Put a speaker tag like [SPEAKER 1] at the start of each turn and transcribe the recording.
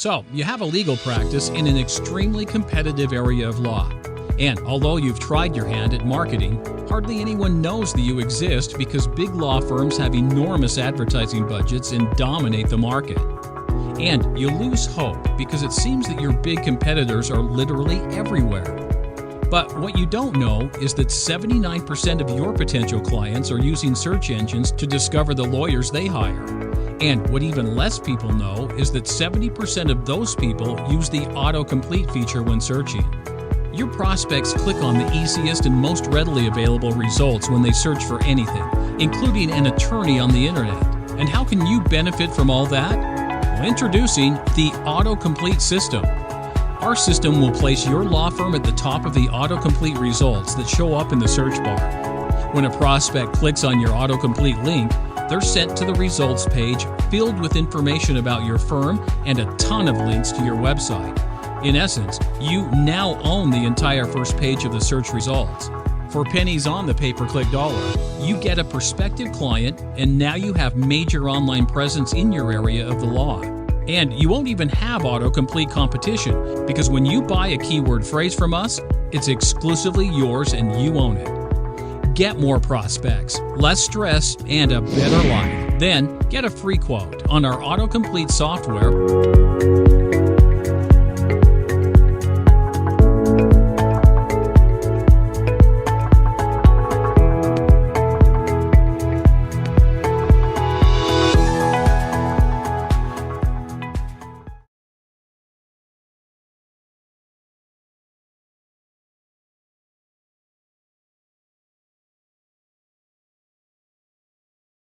[SPEAKER 1] So, you have a legal practice in an extremely competitive area of law. And although you've tried your hand at marketing, hardly anyone knows that you exist because big law firms have enormous advertising budgets and dominate the market. And you lose hope because it seems that your big competitors are literally everywhere. But what you don't know is that 79% of your potential clients are using search engines to discover the lawyers they hire. And what even less people know is that 70% of those people use the autocomplete feature when searching. Your prospects click on the easiest and most readily available results when they search for anything, including an attorney on the internet. And how can you benefit from all that? Well, introducing the autocomplete system. Our system will place your law firm at the top of the autocomplete results that show up in the search bar. When a prospect clicks on your autocomplete link, they're sent to the results page filled with information about your firm and a ton of links to your website. In essence, you now own the entire first page of the search results. For pennies on the pay-per-click dollar, you get a prospective client, and now you have major online presence in your area of the law. And you won't even have autocomplete competition, because when you buy a keyword phrase from us, it's exclusively yours and you own it. Get more prospects, less stress, and a better life. Then get a free quote on our autocomplete software.